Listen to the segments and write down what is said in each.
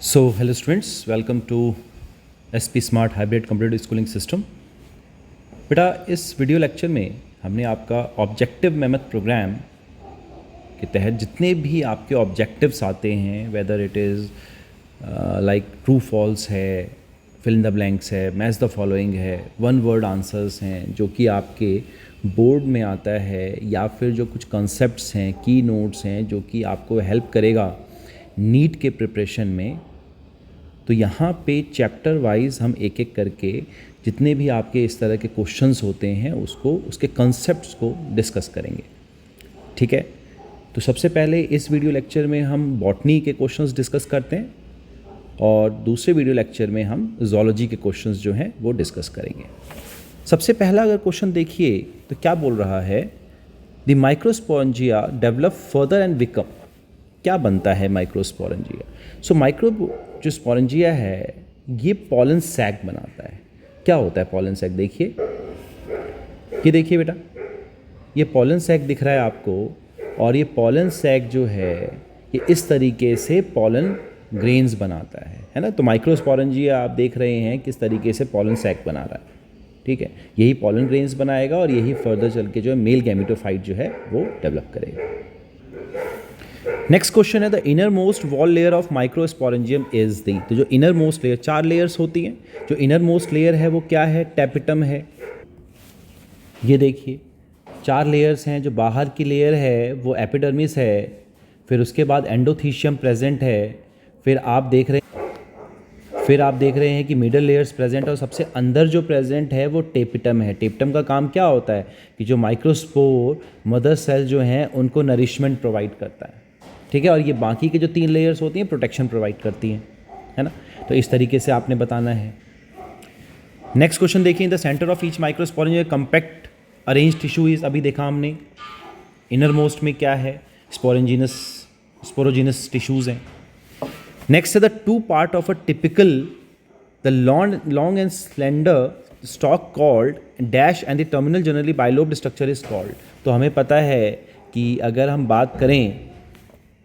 So, hello students, welcome to SP Smart Hybrid Competitive Schooling System। बेटा इस video lecture में हमने आपका ऑब्जेक्टिव मेमथ प्रोग्राम के तहत जितने भी आपके ऑब्जेक्टिव्स आते हैं, whether it is like true false है, फिल इन द ब्लैंक्स है, मैच द फॉलोइंग है, वन वर्ड आंसर्स हैं जो कि आपके बोर्ड में आता है, या फिर जो कुछ कॉन्सेप्ट्स हैं, की नोट्स हैं जो कि आपको हेल्प करेगा नीट के प्रिपरेशन में। तो यहाँ पे चैप्टर वाइज हम एक एक करके जितने भी आपके इस तरह के क्वेश्चंस होते हैं उसको, उसके कॉन्सेप्ट्स को डिस्कस करेंगे। ठीक है, तो सबसे पहले इस वीडियो लेक्चर में हम बॉटनी के क्वेश्चंस डिस्कस करते हैं और दूसरे वीडियो लेक्चर में हम ज़ूलॉजी के क्वेश्चंस जो हैं वो डिस्कस करेंगे। सबसे पहला अगर क्वेश्चन देखिए तो क्या बोल रहा है, the microsporangia develop further and become. क्या बनता है माइक्रोस्पोरेंजिया? सो जो स्पोरेंजिया है ये पॉलन सैक बनाता है। क्या होता है पॉलन सैक? देखिए, ये देखिए बेटा, ये पॉलन सैक दिख रहा है आपको, और ये पॉलन सैक जो है ये इस तरीके से पॉलन ग्रेन्स बनाता है ना। तो माइक्रोस्पोरेंजिया आप देख रहे हैं किस तरीके से पॉलन सैक बना रहा है। ठीक है, यही पॉलन ग्रेन्स बनाएगा और यही फर्दर चल के जो है मेल गैमेटोफाइट जो है वो डेवलप करेगा। नेक्स्ट क्वेश्चन है, the inner most wall layer of microsporangium is the. तो जो इनर मोस्ट लेयर, 4 लेयर्स होती हैं, जो इनर मोस्ट लेयर है वो क्या है? टैपिटम है। ये देखिए 4 लेयर्स हैं। जो बाहर की लेयर है वो एपिडर्मिस है, फिर उसके बाद एंडोथीशियम प्रेजेंट है, फिर आप देख रहे हैं कि मिडल लेयर्स प्रेजेंट है, और सबसे अंदर जो प्रेजेंट है वो टेपिटम है। टेपिटम का काम क्या होता है कि जो माइक्रोस्पोर मदर सेल जो हैं उनको नरिशमेंट प्रोवाइड करता है। ठीक है, और ये बाकी के जो 3 लेयर्स होती हैं प्रोटेक्शन प्रोवाइड करती हैं, है ना। तो इस तरीके से आपने बताना है। नेक्स्ट क्वेश्चन देखिए, the centre of each microsporangia compact arrange tissue is. अभी देखा हमने इनर मोस्ट में क्या है, स्पोरोजिनस टिश्यूज हैं। नेक्स्ट है the 2 part of a typical the long and slender stock called dash and the terminal generally bilobed structure is called. तो हमें पता है कि अगर हम बात करें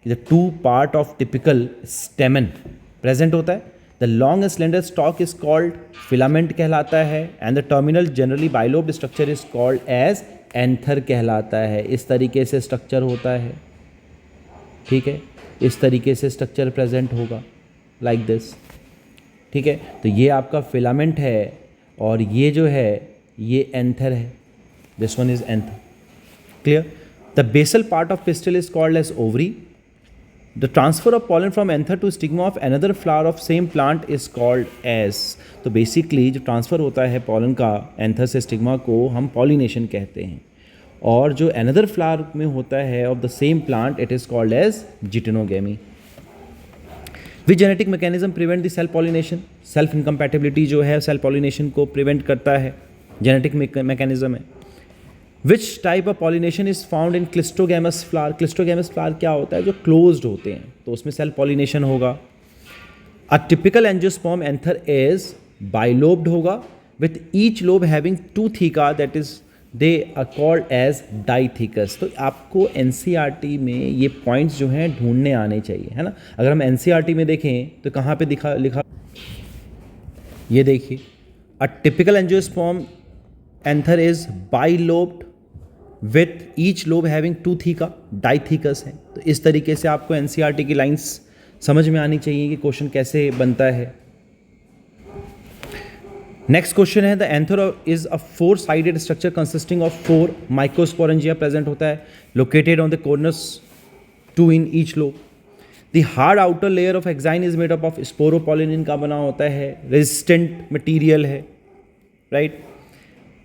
कि the 2 part of typical stamen present होता है, the long and slender stalk is called filament कहलाता है, and the terminal generally bilobed structure is called as anther कहलाता है। इस तरीके से स्ट्रक्चर होता है। ठीक है, इस तरीके से स्ट्रक्चर प्रेजेंट होगा लाइक दिस। ठीक है, तो ये आपका फिलामेंट है और ये जो है ये एंथर है। This one is anther. Clear? The basal part of pistil is called as ovary. The transfer of pollen from anther to stigma of another flower of same plant is called as। तो basically जो transfer होता है pollen का anther से stigma को हम pollination कहते हैं, और जो अनदर फ्लावर में होता है of the same plant it is called as geitonogamy. Which genetic mechanism prevent the self pollination? Self incompatibility जो है सेल पॉलिनेशन को प्रिवेंट करता है, जेनेटिक मैकेनिज्म है। विच type of pollination is found in cleistogamous flower? Cleistogamous flower क्या होता है? जो क्लोज्ड होते हैं, तो उसमें सेल पॉलिनेशन होगा। A typical angiosperm anther is bilobed होगा with each lobe having 2 theca, that is they are called as dithecous. तो आपको एनसीईआरटी में ये पॉइंट्स जो हैं ढूंढने आने चाहिए, है ना। अगर हम एनसीईआरटी में देखें तो कहाँ पे लिखा, ये देखिए, अ typical angiosperm anther is bilobed with each lobe having 2 theca, dithecous है। तो इस तरीके से आपको एनसीईआरटी की लाइंस समझ में आनी चाहिए कि क्वेश्चन कैसे बनता है। नेक्स्ट क्वेश्चन है, the anther is a 4 sided structure consisting of 4 microsporangia present होता है, located on the corners 2 in each lobe. The hard outer layer of exine is made up of sporopollenin का बना होता है, रेजिस्टेंट मटीरियल है, right.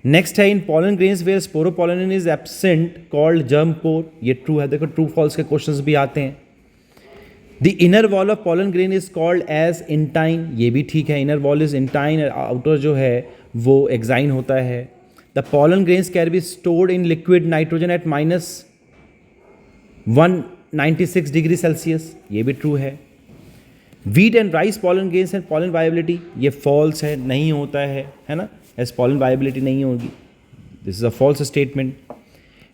Next है, in pollen grains where sporopollenin is absent called germ pore. ये true है। देखो true false के क्वेश्चंस भी आते हैं। The inner wall of pollen grain is called as intine. ये भी ठीक है, inner wall is intine, outer जो है वो एक्साइन होता है। The pollen grains can be stored in liquid nitrogen at -196 degree Celsius. ये भी ट्रू है। Wheat and rice pollen grains and pollen viability, ये फॉल्स है, नहीं होता है ना, एज पॉलन वायबिलिटी नहीं होगी। This is a false statement.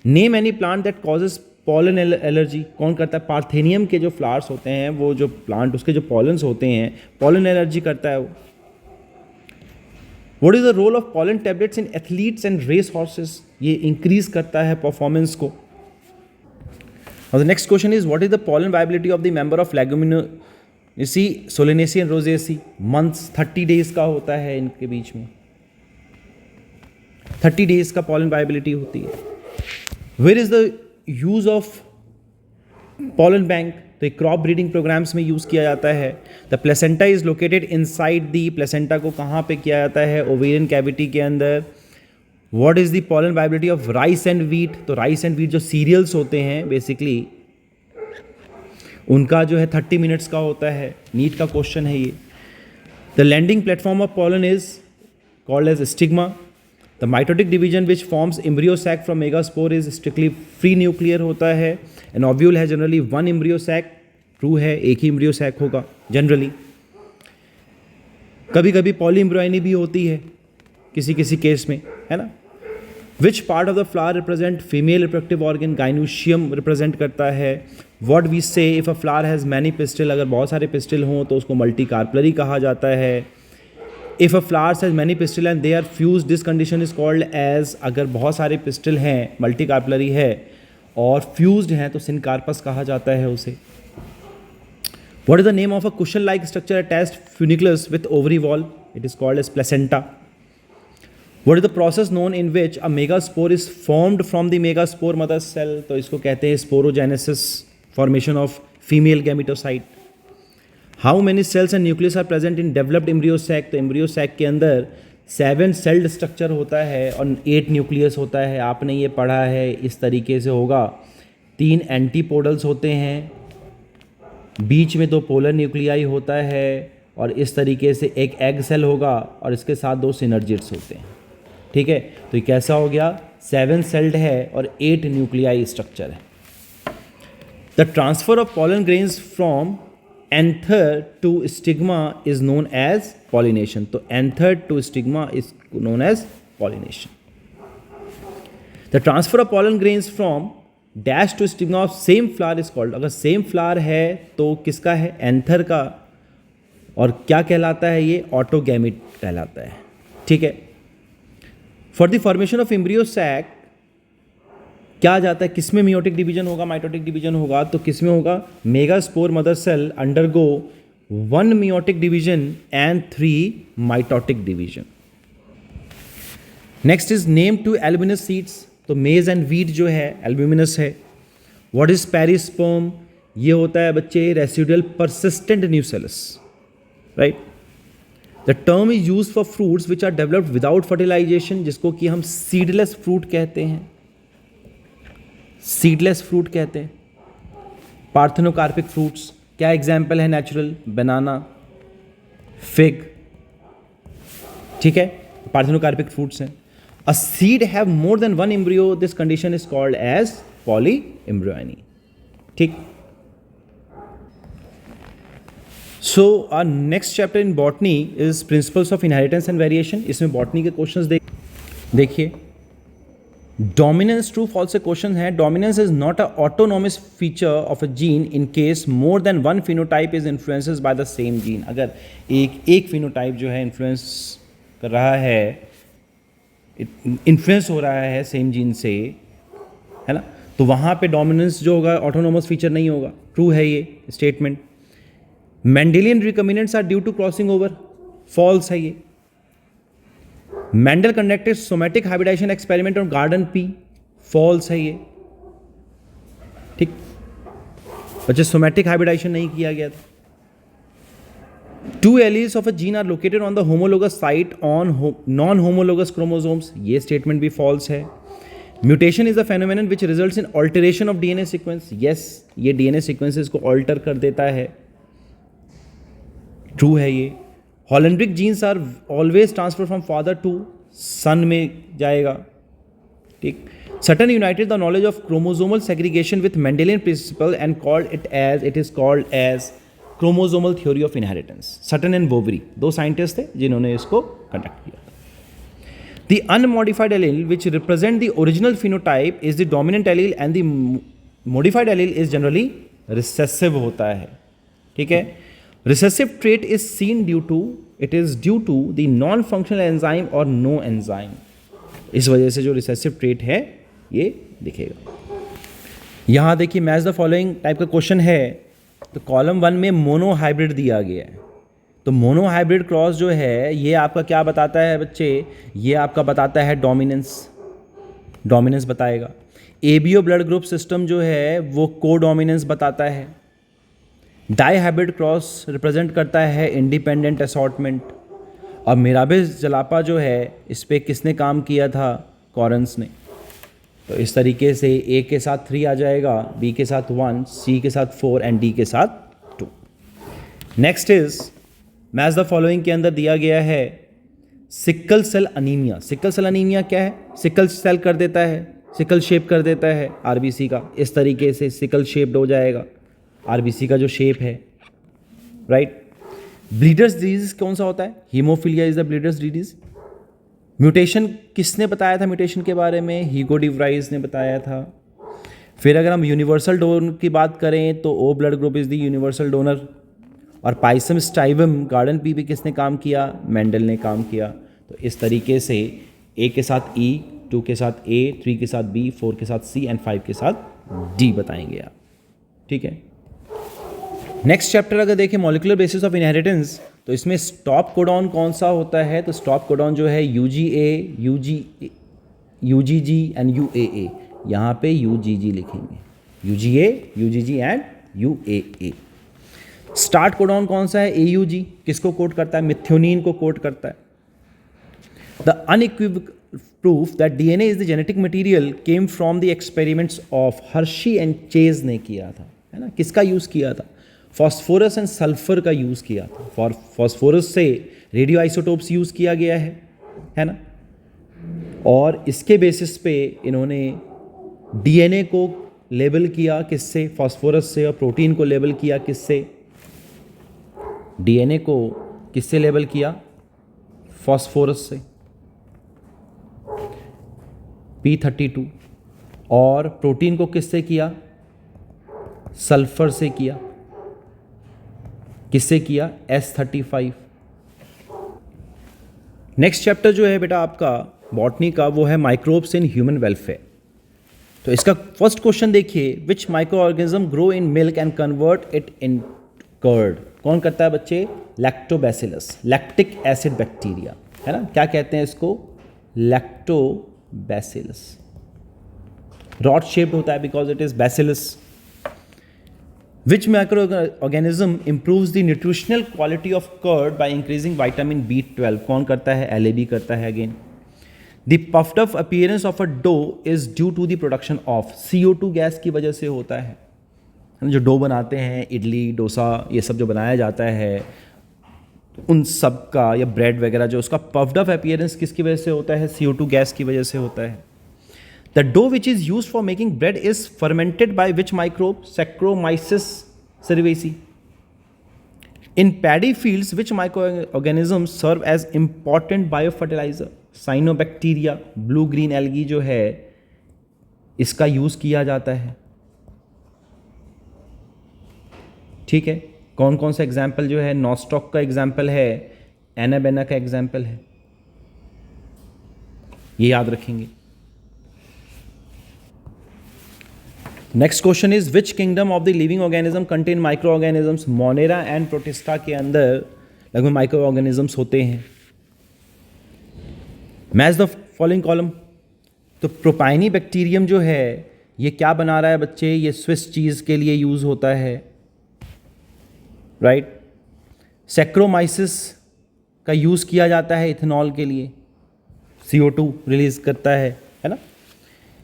Name any plant that causes pollen allergy कौन करता है? पार्थेनियम के जो फ्लावर्स होते हैं, वो जो प्लांट, उसके जो पॉलन्स होते हैं, पॉलन एलर्जी करता है वो। What is the role of pollen tablets in athletes and race horses? ये इंक्रीज करता है परफॉर्मेंस को। और the next question is what is the pollen viability of the member of Leguminosae, Solanaceae and Rosaceae? Months 30 days का होता है इनके बीच में, 30 डेज का पॉलन वायबिलिटी होती है। Where is the use of pollen bank? तो एक क्रॉप ब्रीडिंग प्रोग्राम्स में यूज़ किया जाता है। The placenta is located inside the, placenta को कहाँ पे किया जाता है? ओवेरियन कैविटी के अंदर। What is the pollen viability of rice and wheat? तो राइस एंड व्हीट जो सीरियल्स होते हैं बेसिकली, उनका जो है 30 मिनट्स का होता है। नीट का क्वेश्चन है ये। The landing platform of pollen is called as stigma. The mitotic division which forms embryo sac from megaspore is strictly free nuclear होता है। एन ओव्यूल है जनरली 1 एम्ब्रियो सैक। ट्रू है, एक ही एम्ब्रियो सैक होगा generally. कभी कभी poly embryony भी होती है किसी किसी केस में, है ना। Which part of the flower represent female reproductive organ? Gynoecium represent करता है। व्हाट वी से if a flower has many pistil? अगर बहुत सारे पिस्टिल हों तो उसको मल्टी कार्पलरी कहा जाता है। If a flowers has many pistil and they are fuse, this condition is called as, अगर बहुत सारे पिस्टिल हैं, मल्टी कार्पलरी है और फ्यूज्ड हैं तो सिनकार्पस कहा जाता है उसे। What is the name of a cushion-like structure attached funiculus with ovary wall? It is called as placenta. What is the process known in which a megaspore is formed from the megaspore mother cell? तो इसको कहते हैं sporogenesis, formation of female gametocyte. How many cells and nucleus are present in developed embryo sac? तो embryo sac के अंदर 7 celled structure होता है और 8 nucleus होता है। आपने ये पढ़ा है, इस तरीके से होगा। 3 एंटीपोडल्स होते हैं, बीच में 2 पोलर न्यूक्लियाई होता है और इस तरीके से एक एग सेल होगा और इसके साथ 2 सिनर्जिड्स होते हैं। ठीक है, तो ये कैसा हो गया? 7 सेल्ड है और 8 न्यूक्लियाई स्ट्रक्चर है। The transfer of pollen grains from anther to stigma is known as pollination. तो anther to stigma is known as pollination. The transfer of pollen grains from dash to stigma of same flower is called. अगर same flower है तो किसका है? Anther का। और क्या कहलाता है ये? ऑटोगैमिट कहलाता है। ठीक है। For the formation of embryo sac क्या आ जाता है? किसमें मियोटिक डिवीजन होगा, माइटोटिक डिवीजन होगा? तो किसमें होगा? Megaspore mother cell undergo 1 meiotic division and 3 mitotic division. Next is name to albuminous seeds. तो मेज एंड वीट जो है एल्ब्यूमिनस है। What is perisperm? ये होता है बच्चे residual persistent nucellus, right. The term is use for fruits which are developed without fertilisation, जिसको कि हम सीडलेस फ्रूट कहते हैं। सीडलेस फ्रूट कहते हैं। पार्थेनोकार्पिक फ्रूट्स क्या एग्जाम्पल है? नेचुरल बनाना, फिग। ठीक है, पार्थेनोकार्पिक फ्रूट्स हैं। A seed have more than 1 embryo. This condition is called as polyembryony. ठीक. So our next chapter in botany is principles of inheritance and variation. इसमें botany के questions देखिए. Dominance, true, false से question है. Dominance is not a autonomous feature of a gene in case more than one phenotype is influenced by the same gene. अगर एक phenotype जो है influence कर रहा है, इन्फ्लुएंस हो रहा है सेम जीन से, है ना, तो वहाँ पे डोमिनेंस जो होगा ऑटोनोमस फीचर नहीं होगा। ट्रू है ये statement. Mendelian recombinants are due to crossing over, false है ये। Mendel conducted somatic hybridization experiment on garden pea, false है ये। ठीक, बच्चे सोमैटिक हाइब्रिडाइजेशन नहीं किया गया था। 2 alleles of a gene are located on the homologous site on non-homologous chromosomes. ये statement भी false है। Mutation is a phenomenon which results in alteration of DNA sequence. Yes, ये DNA sequences को alter कर देता है। True है ये। Hollandrick genes are always transferred from father to son में जाएगा। ठीक। Sutton united the knowledge of chromosomal segregation with Mendelian principle and it is called as chromosomal theory of inheritance. Sutton and Boveri 2 scientist थे जिन्होंने इसको conduct किया। The unmodified allele which represent the original phenotype is the dominant allele and the modified allele is generally recessive होता है, ठीक है। Recessive trait is seen due to the non functional enzyme और no enzyme. इस वजह से जो recessive trait है ये दिखेगा। यहाँ देखिए मैच द फॉलोइंग टाइप का क्वेश्चन है, तो कॉलम 1 में मोनो हाइब्रिड दिया गया है। तो मोनो हाइब्रिड क्रॉस जो है ये आपका क्या बताता है बच्चे, ये आपका बताता है डोमिनेंस बताएगा। एबीओ ब्लड ग्रुप सिस्टम जो है वो को डोमिनेंस बताता है। डाई हाइब्रिड क्रॉस रिप्रेजेंट करता है इंडिपेंडेंट असॉर्टमेंट। और मिराबिस जलापा जो है इस पर किसने काम किया था, कॉरेंस ने। तो इस तरीके से ए के साथ 3 आ जाएगा, बी के साथ 1, सी के साथ 4 एंड डी के साथ 2। Next is match the following के अंदर दिया गया है sickle cell anaemia. Sickle cell anaemia क्या है, सिकल सेल कर देता है, सिकल शेप कर देता है आरबीसी का। इस तरीके से सिकल शेप्ड हो जाएगा आरबीसी का जो शेप है, राइट। ब्लीडर्स डिजीज कौन सा होता है, haemophilia is the bleeders disease. Mutation किसने बताया था म्यूटेशन के बारे में, हीगो डी व्राइस ने बताया था। फिर अगर हम यूनिवर्सल डोनर की बात करें तो O blood group is the universal donor. और पाइसम स्टाइवम गार्डन पी भी किसने काम किया, मेंडल ने काम किया। तो इस तरीके से ए के साथ ई, 2 के साथ ए, 3 के साथ बी, 4 के साथ सी एंड 5 के साथ डी बताएंगे आप, ठीक है। नेक्स्ट चैप्टर अगर देखें मॉलिक्यूलर बेसिस ऑफ इनहेरिटेंस, तो इसमें स्टॉप कोडॉन कौन सा होता है, तो स्टॉप कोडॉन जो है यूजीए, यूजीजी एंड यूएए। यहाँ पे यूजीजी लिखेंगे, UGA, UGG and UAA. Start codon कौन सा है, एयूजी, किसको कोड करता है, मिथ्योनिन को कोड करता है। The unequivocal proof that DNA is the genetic material came from the experiments of Hershey and chase ने किया था, है ना। किसका यूज़ किया था, फॉस्फोरस एंड सल्फर का यूज़ किया था। फॉस्फोरस से रेडियो आइसोटोप्स यूज़ किया गया है ना। और इसके बेसिस पे इन्होंने डीएनए को लेबल किया किससे, फॉस्फोरस से। और प्रोटीन को लेबल किया किससे, डीएनए को किससे लेबल किया, फॉस्फोरस से, P32। और प्रोटीन को किससे किया, सल्फर से किया। किससे किया, S35। नेक्स्ट चैप्टर जो है बेटा आपका बॉटनी का वो है माइक्रोब्स इन ह्यूमन वेलफेयर। तो इसका फर्स्ट क्वेश्चन देखिए, which micro organism grow in milk and convert it in curd. कौन करता है बच्चे, लैक्टोबैसिलस, लैक्टिक एसिड बैक्टीरिया, है ना। क्या कहते हैं इसको, लैक्टोबैसिलस। रॉड शेप्ड होता है because it is bacillus. Which microorganism improves the nutritional quality of curd by increasing vitamin B12? कौन करता है, LAB करता है again. The puffed up appearance of a dough is due to the production of CO2 gas की वजह से होता है। जो डो बनाते हैं, इडली डोसा ये सब जो बनाया जाता है उन सब का, या ब्रेड वगैरह जो, उसका puffed up appearance किसकी वजह से होता है, CO2 गैस की वजह से होता है। The dough which is used for making bread is fermented by which microbe? Saccharomyces cerevisiae. In paddy fields, which microorganisms serve as important biofertilizer? Cyanobacteria, blue green algae जो है इसका यूज किया जाता है, ठीक है। कौन कौन सा एग्जाम्पल जो है, नॉस्टॉक का एग्जाम्पल है, एनाबेना का एग्जाम्पल है, ये याद रखेंगे। Next question is which kingdom of the living organism contain micro organisms. Monera and protista के अंदर लगभग माइक्रो ऑर्गेनिजम्स होते हैं। Match the following column. तो प्रोपाइनी बैक्टीरियम जो है ये क्या बना रहा है बच्चे, ये स्विस चीज़ के लिए यूज़ होता है, राइट। सैक्रोमाइसिस का यूज़ किया जाता है इथेनॉल के लिए, CO2 रिलीज करता है ना।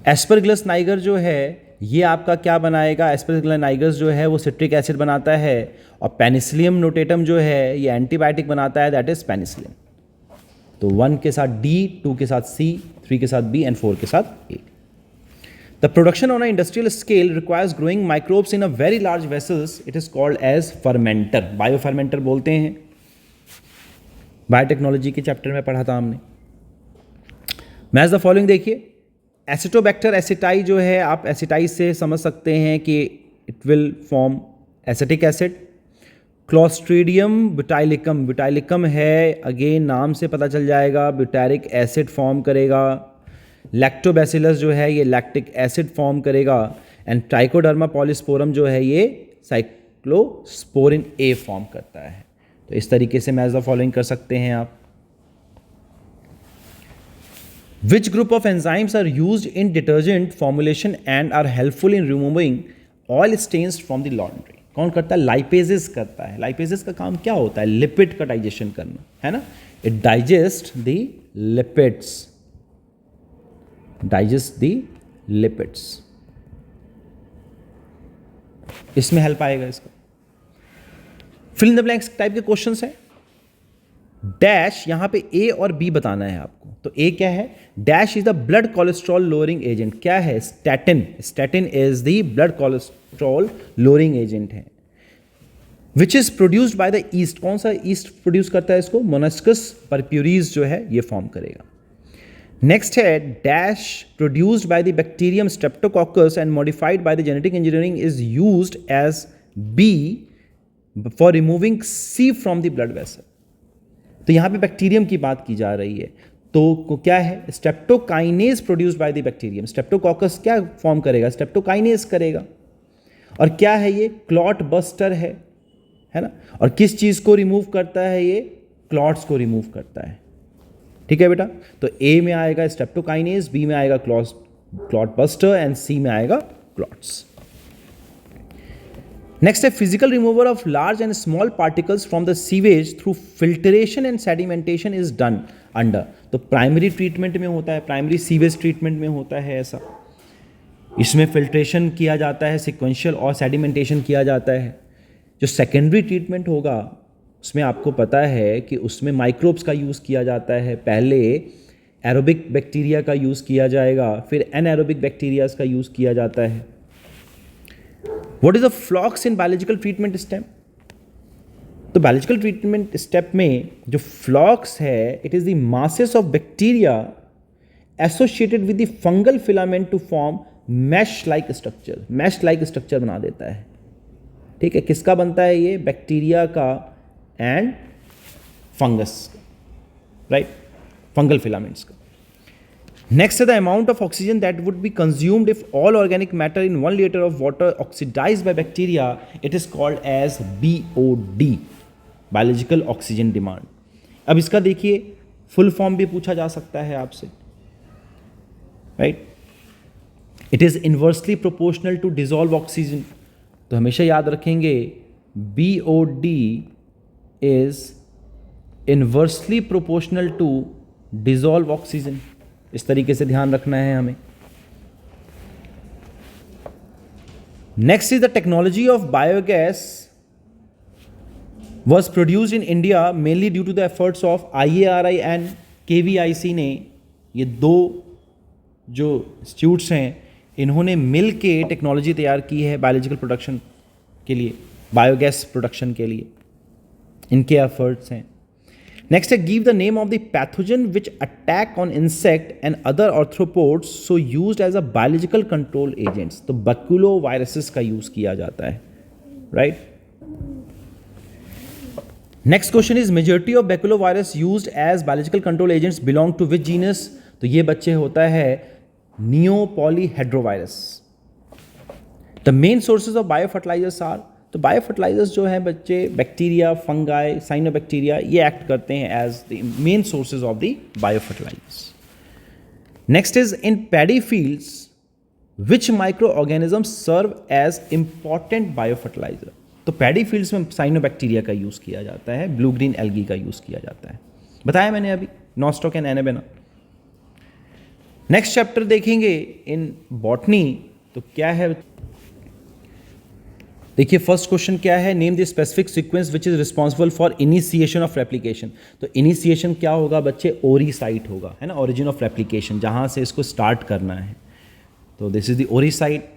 एस्परगिलस नाइगर जो है ये आपका क्या बनाएगा, एस्परगिलस नाइगर्स जो है वो सिट्रिक एसिड बनाता है। और पेनिसिलियम नोटेटम जो है ये एंटीबायोटिक बनाता है, दैट इज पेनिसिलिन। तो 1 के साथ D, 2 के साथ C, 3 के साथ B एंड 4 के साथ A। The production on a industrial scale requires growing microbes in a very large vessels, it is called as fermenter. Bio fermenter बोलते हैं, बायोटेक्नोलॉजी के चैप्टर में पढ़ा था हमने। मैच द फॉलोइंग देखिए, एसिटोबैक्टर एसिटाई जो है, आप एसिटाई से समझ सकते हैं कि it will form acetic acid. Clostridium butylicum, butylicum है, अगेन नाम से पता चल जाएगा, ब्यूटारिक एसिड फॉर्म करेगा। लैक्टोबैसिलस जो है ये लैक्टिक एसिड फॉर्म करेगा। एंड ट्राइकोडर्मा पॉलीस्पोरम जो है ये साइक्लोस्पोरिन ए फॉर्म करता है। तो इस तरीके से मैच द फॉलोइंग कर सकते हैं आप। Which group of enzymes are used in detergent formulation and are helpful in removing oil stains from the laundry? कौन करता है? लाइपेजेस करता है। लाइपेजेस का काम क्या होता है? लिपिड का डाइजेशन करना, है ना। It digest the lipids, digest the lipids. इसमें हेल्प आएगा इसका। Fill in the blanks type के क्वेश्चंस है। डैश, यहां पे ए और बी बताना है आपको। तो ए क्या है? Dash is the blood cholesterol lowering agent. क्या है? Statin. Statin is the blood cholesterol lowering agent है। Which is produced by the yeast. कौन सा ईस्ट प्रोड्यूस करता है इसको? मोनास्कस परप्यूरीज जो है ये फॉर्म करेगा। नेक्स्ट है dash produced by the bacterium streptococcus and modified by the genetic engineering is used as B for removing C from the blood vessel. तो यहां पे बैक्टीरियम की बात की जा रही है। तो क्या है? Streptokinase produced by the bacterium. Streptococcus क्या फॉर्म करेगा? स्ट्रेप्टोकाइनेज करेगा। और क्या है ये? क्लॉट बस्टर है ना। और किस चीज को रिमूव करता है ये? क्लॉट्स को रिमूव करता है। ठीक है बेटा। तो ए में आएगा स्ट्रेप्टोकाइनेज, बी में आएगा क्लॉट बस्टर एंड सी में आएगा क्लॉट्स। नेक्स्ट है physical removal of large and small particles from the sewage through filtration and sedimentation is done under. तो प्राइमरी ट्रीटमेंट में होता है, प्राइमरी सीवेज ट्रीटमेंट में होता है ऐसा। इसमें फिल्ट्रेशन किया जाता है सिक्वेंशियल और सेडिमेंटेशन किया जाता है। जो सेकेंडरी ट्रीटमेंट होगा उसमें आपको पता है कि उसमें माइक्रोब्स का यूज़ किया जाता है। पहले एरोबिक बैक्टीरिया का यूज़ किया जाएगा, फिर एनएरोबिक बैक्टीरियाज का यूज़ किया जाता है। What is a flux in biological treatment step? तो बायोलॉजिकल ट्रीटमेंट स्टेप में जो फ्लॉक्स है, it is the masses of bacteria associated with the fungal filament to form mesh like structure. Mesh like structure बना देता है। ठीक है, किसका बनता है ये? बैक्टीरिया का and fungus, right, fungal filaments का। Next is the amount of oxygen that would be consumed if all organic matter in 1 liter of water oxidized by bacteria. It is called as BOD, biological oxygen demand. अब इसका देखिए full form भी पूछा जा सकता है आपसे, right. It is inversely proportional to dissolve oxygen. तो हमेशा याद रखेंगे BOD is inversely proportional to dissolve oxygen. इस तरीके से ध्यान रखना है हमें। Next is the technology of biogas was produced in India mainly due to the efforts of IARI and KVIC ने। ये दो जो इंस्टीट्यूट्स हैं इन्होंने मिल के टेक्नोलॉजी तैयार की है बायोलॉजिकल प्रोडक्शन के लिए, बायोगैस प्रोडक्शन के लिए। इनके एफर्ट्स हैं। नेक्स्ट है give the name of the pathogen which attack on insect and other arthropods so used as a biological control agents. तो बैक्यूलो वायरसेस का यूज किया जाता है, right. Next question is majority of baculovirus used as biological control agents belong to which genus. तो ये बच्चे होता है nucleopolyhedrovirus. The main sources of bio fertilizers are. तो बायो फर्टिलाइजर्स जो है बच्चे बैक्टीरिया, फंगाई, साइनोबैक्टीरिया, ये एक्ट करते हैं as the main sources of the bio fertilizers. Next is in paddy fields which micro organism serve as important bio fertilizer. तो paddy fields में cyanobacteria का यूज किया जाता है, ब्लू ग्रीन एल्गी का यूज किया जाता है, बताया मैंने अभी, nostoc and anabaena. Next chapter देखेंगे इन बॉटनी। तो क्या है देखिए, फर्स्ट क्वेश्चन क्या है? Name the specific sequence which is responsible for initiation of replication. तो इनिशिएशन क्या होगा बच्चे? ओरी साइट होगा, है ना, ओरिजिन ऑफ रेप्लिकेशन, जहां से इसको स्टार्ट करना है। तो this is the ori site.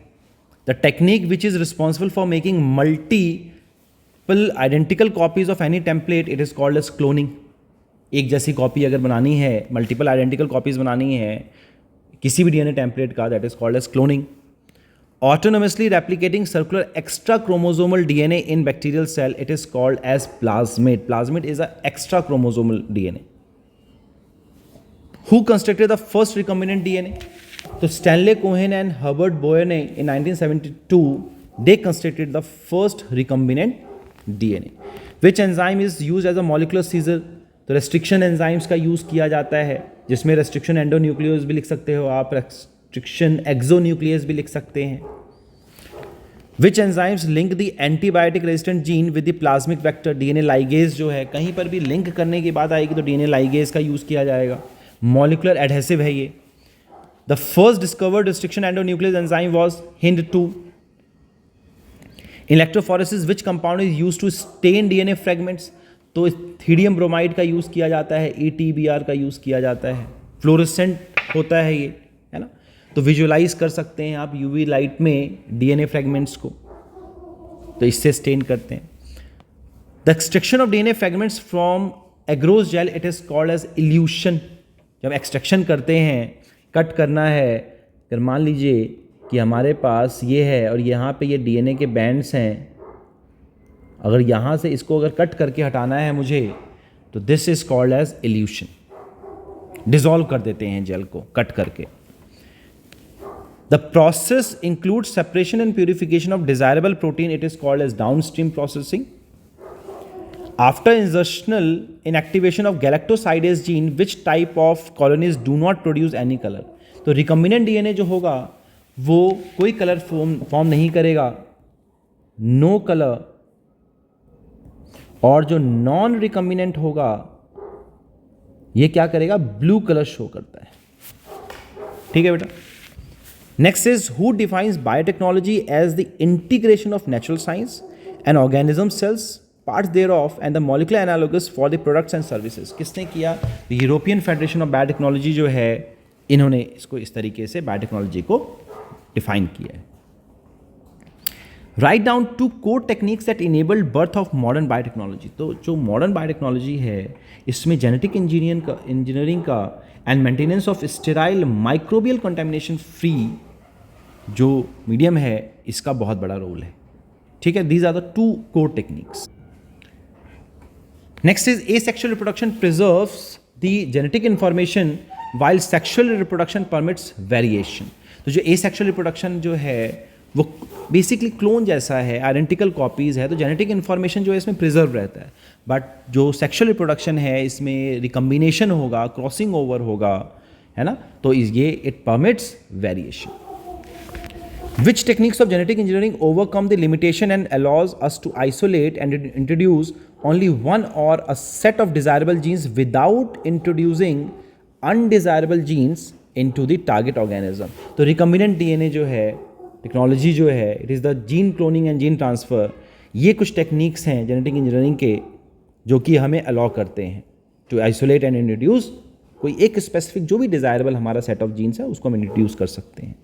The technique which is responsible for making multiple identical copies of any template, it is called as cloning. एक जैसी कॉपी अगर बनानी है, मल्टीपल आइडेंटिकल कॉपीज बनानी है किसी भी डीएनए टेम्पलेट का, that is called as cloning. Autonomously replicating circular extra chromosomal DNA in bacterial cell, it is called as plasmid. Plasmid is an extra chromosomal DNA. Who constructed the first recombinant DNA? So Stanley Cohen and Herbert Boyer in 1972, they constructed the first recombinant DNA. Which enzyme is used as a molecular scissor? तो restriction enzymes का use किया जाता है, जिसमें restriction endonuclease भी लिख सकते हो आप, restriction exonuclease भी लिख सकते हैं. Which enzymes link the antibiotic resistant gene with the plasmic vector? DNA ligase जो है, कहीं पर भी लिंक करने की बात आएगी तो DNA ligase का यूज़ किया जाएगा. Molecular adhesive है ये. The first discovered restriction endonuclease enzyme was Hind2. In electrophoresis, which compound is used to stain DNA fragments? तो थीडियम ब्रोमाइड का यूज़ किया जाता है, ETBR का यूज़ किया जाता है. फ्लोरेसेंट होता है ये, है ना. तो विजुअलाइज कर सकते हैं आप यूवी लाइट में डीएनए फ्रेगमेंट्स को, तो इससे स्टेन करते हैं. The extraction of DNA fragments from agarose gel, it is called as elution. जब एक्सट्रैक्शन करते हैं, कट करना है, अगर मान लीजिए कि हमारे पास ये है और यहाँ पे ये डीएनए के बैंड्स हैं, अगर यहाँ से इसको अगर कट करके हटाना है मुझे, तो this is called as elution. Dissolve कर देते हैं जेल को कट करके. The process includes separation and purification of desirable protein. It is called as downstream processing. After insertional inactivation of galactosidase gene, which type of colonies do not produce any color? तो recombinant DNA जो होगा वो कोई colour form नहीं करेगा, no colour. और जो non recombinant होगा ये क्या करेगा, ब्लू कलर शो करता है. ठीक है बेटा. Next is, who defines biotechnology as the integration of natural science and organism cells, parts thereof, and the molecular analogous for the products and services? किसने किया? यूरोपियन फेडरेशन ऑफ बायोटेक्नोलॉजी जो है, इन्होंने इसको इस तरीके से बायोटेक्नोलॉजी को डिफाइन किया है. Write down 2 core techniques that enabled birth of modern biotechnology. तो जो मॉडर्न बायोटेक्नोलॉजी है, इसमें जेनेटिक इंजीनियरिंग का and maintenance of sterile microbial contamination free जो मीडियम है, इसका बहुत बड़ा रोल है. ठीक है. These are the 2 core techniques. Next is asexual reproduction preserves the genetic information while sexual reproduction permits variation. तो जो asexual reproduction जो है वो बेसिकली क्लोन जैसा है, आइडेंटिकल कॉपीज़ है, तो जेनेटिक इन्फॉर्मेशन जो है इसमें प्रिजर्व रहता है. बट जो सेक्शुअल रिप्रोडक्शन है इसमें रिकम्बिनेशन होगा, क्रॉसिंग ओवर होगा, है ना. तो ये it permits variation. Which techniques of genetic engineering overcome the limitation and allows us to isolate and introduce only one or a set of desirable genes without introducing undesirable genes into the target organism? तो recombinant DNA जो है, technology जो है, it is the gene cloning and gene transfer. ये कुछ techniques हैं genetic engineering के जो कि हमें अलाउ करते हैं टू आइसोलेट एंड इंट्रोड्यूस कोई एक स्पेसिफिक जो भी डिज़ायरेबल हमारा सेट ऑफ जीन्स है उसको हम इंट्रोड्यूस कर सकते हैं.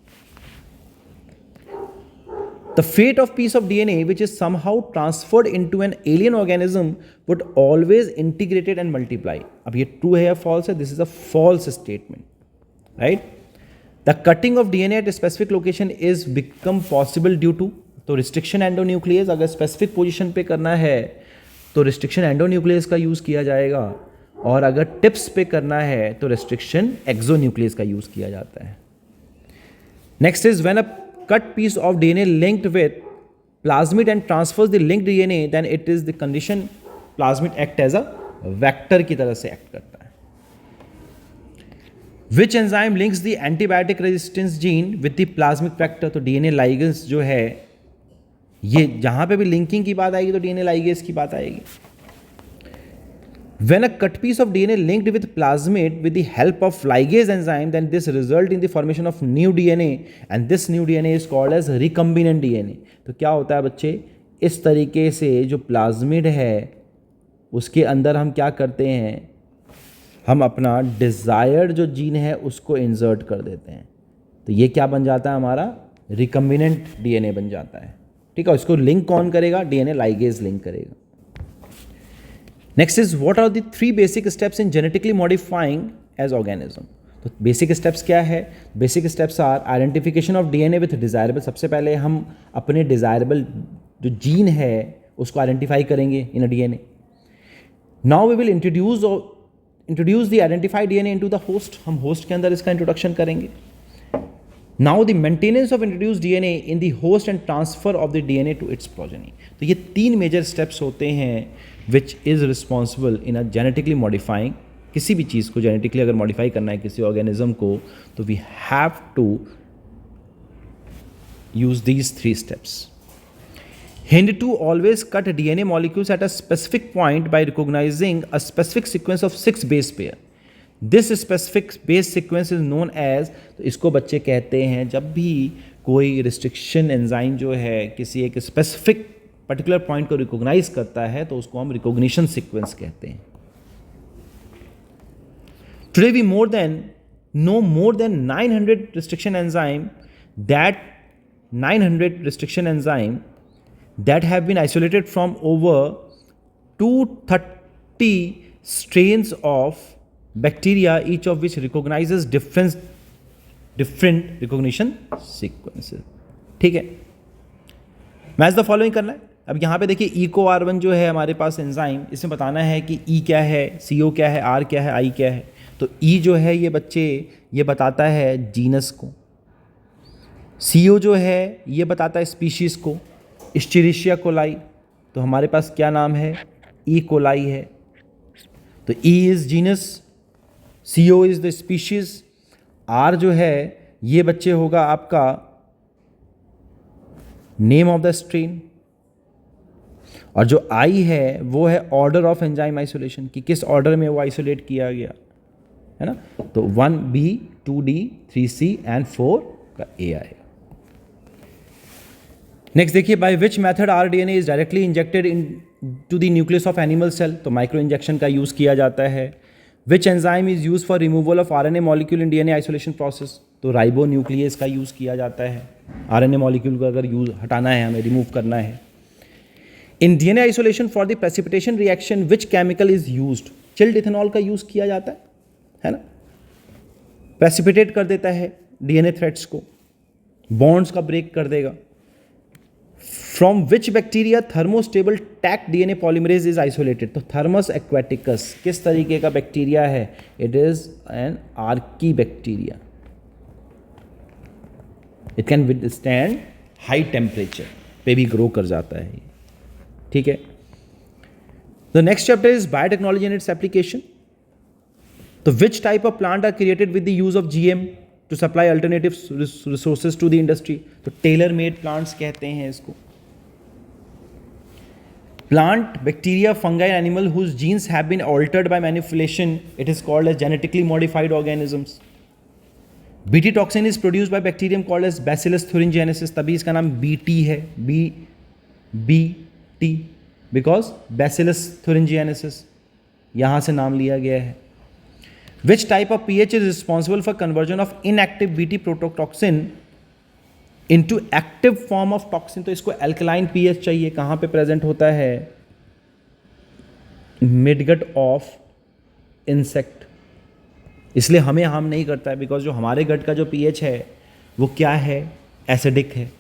The fate of piece of DNA which is somehow transferred into an alien organism would always integrate it and multiply. अब ये true है या false है? This is a false statement, right? The cutting of DNA at a specific location is become possible due to, तो restriction endonuclease अगर specific position पे करना है तो restriction endonuclease का use किया जाएगा, और अगर tips पे करना है तो restriction exonuclease का use किया जाता है. Next is, when a cut piece of DNA linked with plasmid and transfers the linked DNA, then it is the condition plasmid act as a vector की तरह से act करता है. Which enzyme links the antibiotic resistance gene with the plasmic vector? तो DNA ligase जो है, ये जहाँ पे भी linking की बात आएगी तो DNA ligase की बात आएगी. When a cut piece of DNA linked with plasmid with the help of ligase enzyme, then this result in the formation of new DNA, and this new DNA is called as recombinant DNA. तो क्या होता है बच्चे, इस तरीके से जो plasmid है उसके अंदर हम क्या करते हैं, हम अपना डिज़ायर्ड जो जीन है उसको इंसर्ट कर देते हैं. तो ये क्या बन जाता है, हमारा रिकम्बिनेंट DNA बन जाता है. ठीक है. इसको लिंक कौन करेगा, DNA ligase लिंक करेगा. Next is, what are the 3 basic steps in genetically modifying as organism? तो बेसिक स्टेप्स क्या है? Basic steps are identification of DNA with desirable. सबसे पहले हम अपने डिज़ायरेबल जो जीन है उसको आइडेंटिफाई करेंगे in a DNA. Now we will introduce the identified DNA into the host. हम होस्ट के अंदर इसका इंट्रोडक्शन करेंगे। Now the maintenance of introduce DNA in the host and transfer of the DNA to its progeny. तो ये 3 major steps होते हैं which is responsible in a genetically modifying. किसी भी चीज़ को जेनेटिकली अगर मॉडिफाई करना है किसी ऑर्गेनिज्म को, तो we have to use these 3 steps. Hind to always cut DNA molecules at a specific point by recognizing a specific sequence of 6 base pair. This specific base sequence is known as, तो इसको बच्चे कहते हैं जब भी कोई restriction enzyme जो है किसी एक स्पेसिफिक पर्टिकुलर पॉइंट को रिकॉग्नाइज करता है तो उसको हम रिकॉग्निशन सीक्वेंस कहते हैं। Today we know more than 900 restriction enzyme that have been isolated from over 230 strains of bacteria, each of which recognizes different recognition sequences। ठीक है, मैच द फॉलोइंग करना है। अब यहाँ पे देखिए EcoR1 जो है हमारे पास एंजाइम, इसमें बताना है कि E क्या है, CO क्या है, R क्या है, I क्या है। तो E जो है ये बच्चे ये बताता है जीनस को, CO जो है ये बताता है स्पीशीज़ को, इस्चेरिशिया कोलाई, तो हमारे पास क्या नाम है, ई कोलाई है। तो E is genus, CO is the species, R जो है ये बच्चे होगा आपका नेम ऑफ द स्ट्रेन, और जो I है वो है ऑर्डर ऑफ एंजाइम आइसोलेशन, कि किस ऑर्डर में वो आइसोलेट किया गया है ना। तो 1B 2D 3C एंड 4 का A आएगा। नेक्स्ट देखिए, by which method RDNA is directly injected into the nucleus of animal cell. तो माइक्रो इंजेक्शन का यूज़ किया जाता है। Which enzyme is use for removal of RNA molecule in DNA isolation process. तो ribonuclease का use किया जाता है। RNA मॉलिक्यूल को अगर यूज हटाना है, हमें रिमूव करना है। In DNA isolation for the precipitation reaction which chemical is used. Chilled ethanol का यूज़ किया जाता है ना, प्रेसिपिटेट कर देता है DNA थ्रेड्स को, बॉन्ड्स का ब्रेक कर देगा। From which bacteria thermostable taq DNA polymerase is isolated. तो थर्मस एक्वेटिकस किस तरीके का बैक्टीरिया है, it is an archaebacteria, it can withstand high temperature पे भी ग्रो कर जाता है। ठीक है, the next chapter is biotechnology and its application. तो which type of plant are created with the use of GM to supply alternative resources to the industry. तो tailor made plants कहते हैं इसको। Plant, bacteria, fungi, animal whose genes have been altered by manipulation, it is called as genetically modified organisms. BT toxin is produced by bacterium called as Bacillus thuringiensis, तभी इसका नाम BT है, BT, because Bacillus thuringiensis यहाँ से नाम लिया गया है। Which type of pH is responsible for conversion of inactive BT prototoxin into active form of toxin। तो इसको alkaline pH चाहिए, कहाँ पे प्रेजेंट होता है, मिडगट ऑफ इंसेक्ट। इसलिए हमें हार्म नहीं करता है, बिकॉज जो हमारे गट का जो pH है वो क्या है, एसिडिक है।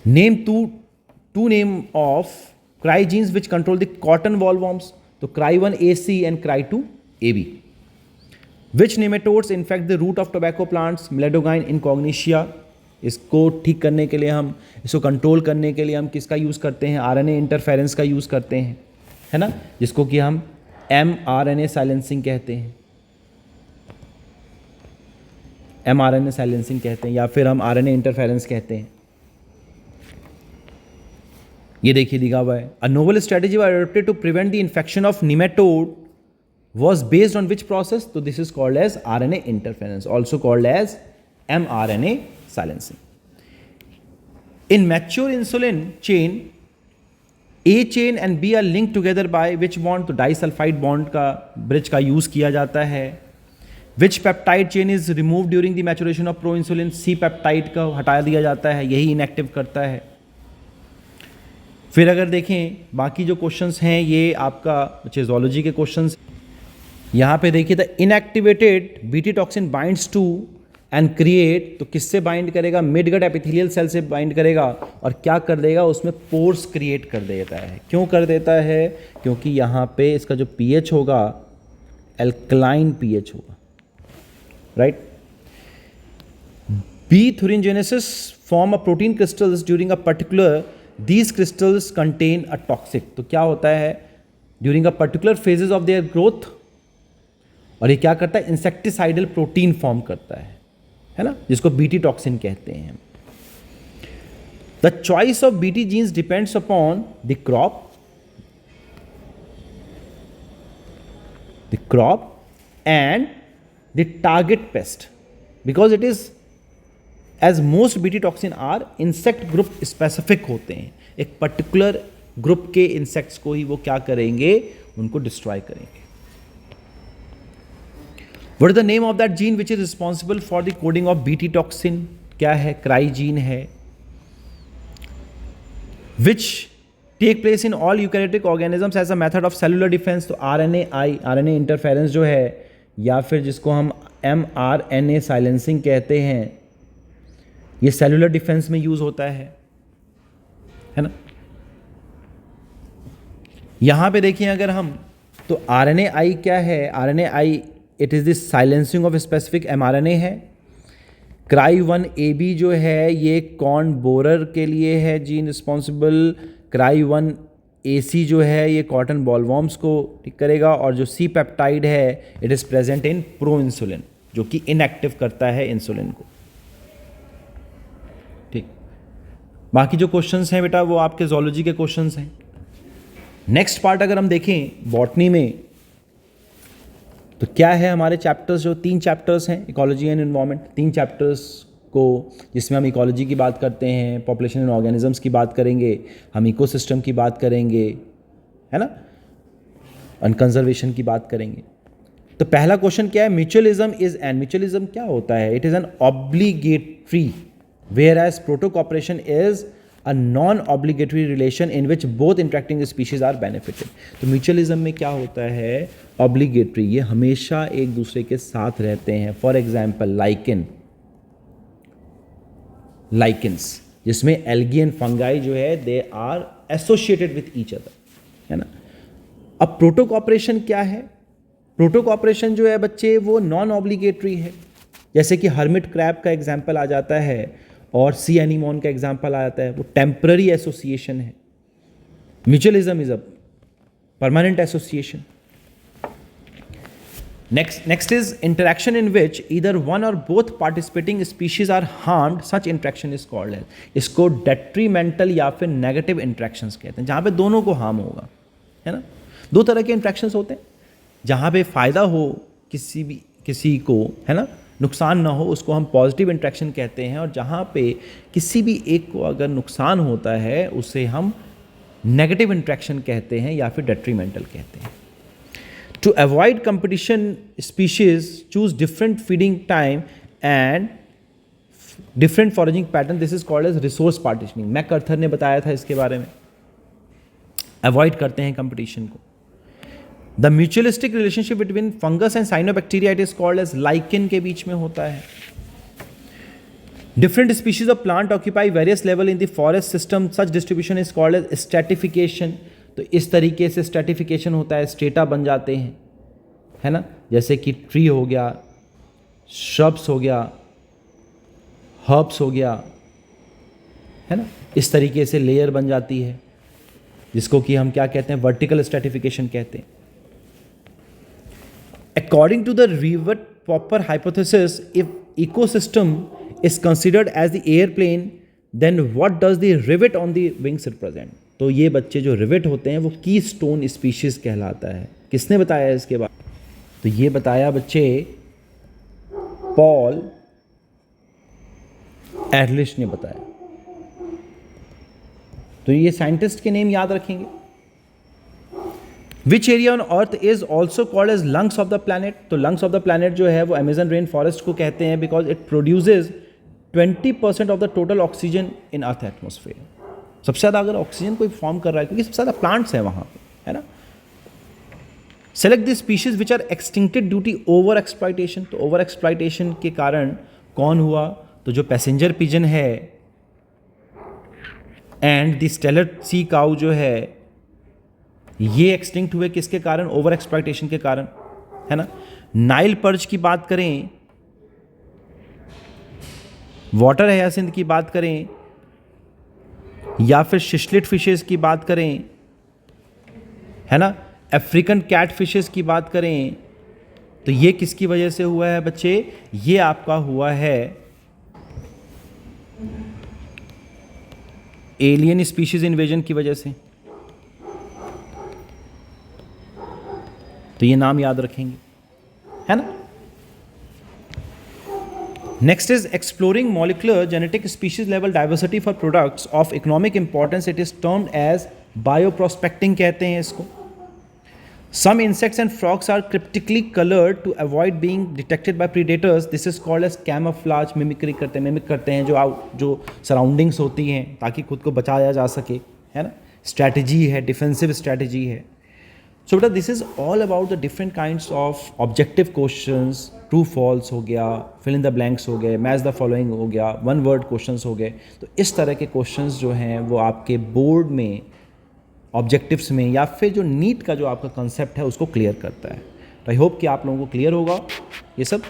Name two name of cry genes which control the cotton bollworms. तो cry 1 AC and cry 2 AB। Which nematodes infect the root of tobacco plants, Meloidogyne incognita. इसको ठीक करने के लिए हम, इसको कंट्रोल करने के लिए हम किसका यूज़ करते हैं, RNA इंटरफेरेंस का यूज़ करते हैं, है ना, जिसको कि हम mRNA साइलेंसिंग कहते हैं, mRNA साइलेंसिंग कहते हैं, या फिर हम RNA इंटरफेरेंस कहते हैं। ये देखिए दिखा हुआ है, a novel strategy was adopted to prevent the infection of nematode was based on which process? So this is called as RNA interference, also called as mRNA silencing. In mature insulin chain, A chain and B are linked together by which bond? तो disulfide bond का bridge का use किया जाता है। Which peptide chain is removed during the maturation of proinsulin? C peptide का हटा दिया जाता है, यही inactive करता है। फिर अगर देखें बाकी जो क्वेश्चंस हैं ये आपका zoology के क्वेश्चंस। यहाँ पे देखिए, the inactivated Bt toxin binds to and create, तो किससे बाइंड करेगा? मिडगट एपिथेलियल सेल से बाइंड करेगा और क्या कर देगा? उसमें पोर्स क्रिएट कर देता है। क्यों कर देता है? क्योंकि यहाँ पे इसका जो पीएच होगा एल्कलाइन पीएच होगा, right. B thuringiensis form a protein crystals during a particular, these crystals contain a toxic, तो क्या होता है during a particular phases of their growth, और ये क्या करता है? इंसेक्टिसाइडल प्रोटीन फॉर्म करता है ना, जिसको बीटी टॉक्सिन कहते हैं। The choice of Bt genes depends upon the crop and the target pest, because it is as most Bt toxin are insect group specific होते हैं, एक पर्टिकुलर ग्रुप के इंसेक्ट्स को ही वो क्या करेंगे? उनको डिस्ट्रॉय करेंगे। What is the name of that gene which is responsible for the coding of BT toxin? क्या है? क्राई जीन है, which take place in all eukaryotic organisms as a method of cellular defense। तो RNA interference जो है, या फिर जिसको हम mRNA silencing कहते हैं, ये सेलुलर डिफेंस में यूज होता है ना। यहां पे देखिए अगर हम, तो RNAi क्या है? RNAi it is the silencing of specific mRNA है। Cry1AB जो है ये कॉर्न बोरर के लिए है जीन रिस्पॉन्सिबल। Cry1AC जो है ये कॉटन बॉलवॉर्म्स को ठीक करेगा, और जो सी पेप्टाइड है it is present in pro insulin, जो कि इनएक्टिव करता है इंसुलिन को, ठीक। बाकी जो क्वेश्चंस हैं बेटा वो आपके जोलॉजी के क्वेश्चंस हैं। नेक्स्ट पार्ट अगर हम देखें बॉटनी में, तो क्या है हमारे चैप्टर्स? जो 3 चैप्टर्स हैं, इकोलॉजी एंड एनवायरनमेंट, 3 चैप्टर्स को, जिसमें हम इकोलॉजी की बात करते हैं, पॉपुलेशन एंड ऑर्गेनिजम्स की बात करेंगे, हम इकोसिस्टम की बात करेंगे, है ना, और कंजर्वेशन की बात करेंगे। तो पहला क्वेश्चन क्या है? म्यूचुअलिज्म इज एन, म्यूचुअलिज्म क्या होता है? It is an obligatory, whereas proto cooperation is a non-obligatory relation in which both interacting species are benefited। तो म्यूचुअलिज्म में क्या होता है? ऑब्लिगेटरी, ये हमेशा एक दूसरे के साथ रहते हैं। फॉर एग्जाम्पल लाइकेंस, जिसमें एल्गी एंड फंगाई जो है they are associated with each other, है ना। अब प्रोटो कॉपरेशन क्या है? प्रोटो कॉपरेशन जो है बच्चे वो नॉन ऑब्लिगेटरी है, जैसे कि हर्मिट क्रैब का एग्जाम्पल आ जाता है और सी एनीमोन का एग्जाम्पल आ जाता है, वो टेम्पररी एसोसिएशन है। Mutualism is a permanent association. Next is interaction in which either one or both participating species are harmed, such interaction is called as, इसको डेट्रीमेंटल या फिर नेगेटिव इंटरेक्शंस कहते हैं, जहां पे दोनों को हार्म होगा, है ना। 2 तरह के इंटरेक्शंस होते हैं, जहां पे फायदा हो किसी को, है ना, नुकसान ना हो, उसको हम पॉजिटिव इंटरेक्शन कहते हैं, और जहाँ पे किसी भी एक को अगर नुकसान होता है उसे हम नेगेटिव इंटरेक्शन कहते हैं या फिर डेट्रीमेंटल कहते हैं। To avoid competition species choose different feeding time and different foraging pattern, this is called as resource partitioning. MacArthur ने बताया था इसके बारे में। अवॉइड करते हैं कंपटीशन को। The mutualistic relationship between fungus and cyanobacteria it is called as lichen के बीच में होता है। Different species of plant occupy various level in the forest system, such distribution is called as stratification. तो इस तरीके से स्ट्रेटिफिकेशन होता है, स्ट्रेटा बन जाते हैं, है ना, जैसे कि ट्री हो गया, श्रब्स हो गया, हर्ब्स हो गया, है ना, इस तरीके से लेयर बन जाती है, जिसको कि हम क्या कहते हैं? वर्टिकल स्ट्रेटिफिकेशन कहते हैं। According to the Rivett-Popper hypothesis, if ecosystem is considered as the airplane, then what does the rivet on the wings represent? तो ये बच्चे जो रिवेट होते हैं वो कीस्टोन स्पीशीज कहलाता है। किसने बताया इसके बाद? तो ये बताया बच्चे पॉल एरलिश ने बताया। तो ये साइंटिस्ट के नेम याद रखेंगे। Which area on earth is also called as lungs of the planet? तो लंग्स ऑफ द प्लैनेट जो है वो अमेजन रेन फॉरेस्ट को कहते हैं, because it produces 20% of the total oxygen in earth atmosphere. सबसे ज़्यादा अगर ऑक्सीजन कोई फॉर्म कर रहा है, क्योंकि सबसे ज़्यादा प्लांट्स हैं वहाँ पे, है ना। Select the species which are extincted due to over exploitation. तो ओवर एक्सप्लॉइटेशन के कारण कौन हुआ? तो जो पैसेंजर पिजन है and the Steller sea cow जो है ये एक्सटिंक्ट हुए किसके कारण? ओवर एक्सप्लॉइटेशन के कारण, है ना। नाइल पर्च की बात करें, वाटर हायासिंथ की बात करें, या फिर शिशलिट फिशेस की बात करें, है ना, अफ्रीकन कैट फिशेस की बात करें, तो ये किसकी वजह से हुआ है बच्चे? ये आपका हुआ है एलियन स्पीशीज इन्वेजन की वजह से। तो ये नाम याद रखेंगे, है ना। Next is exploring molecular genetic species level diversity for products of economic importance. It is termed as bioprospecting कहते हैं इसको। Some insects and frogs are cryptically colored to avoid being detected by predators. This is called as camouflage. Mimicry करते हैं, mimic करते हैं जो surroundings होती हैं ताकि खुद को बचाया जा सके, है ना। स्ट्रैटेजी है, डिफेंसिव स्ट्रैटेजी है। सो बेटा this is all about the different kinds of objective questions. True false हो गया, फिल इन द ब्लैंक्स हो गए, मैच द फॉलोइंग हो गया, वन वर्ड क्वेश्चंस हो गए। तो इस तरह के क्वेश्चंस जो हैं वो आपके बोर्ड में ऑब्जेक्टिव्स में या फिर जो नीट का जो आपका कंसेप्ट है उसको क्लियर करता है। तो आई होप कि आप लोगों को क्लियर होगा ये सब।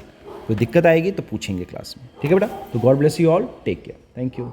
कोई दिक्कत आएगी तो पूछेंगे क्लास में, ठीक है बेटा। तो God bless you all, take care, thank you.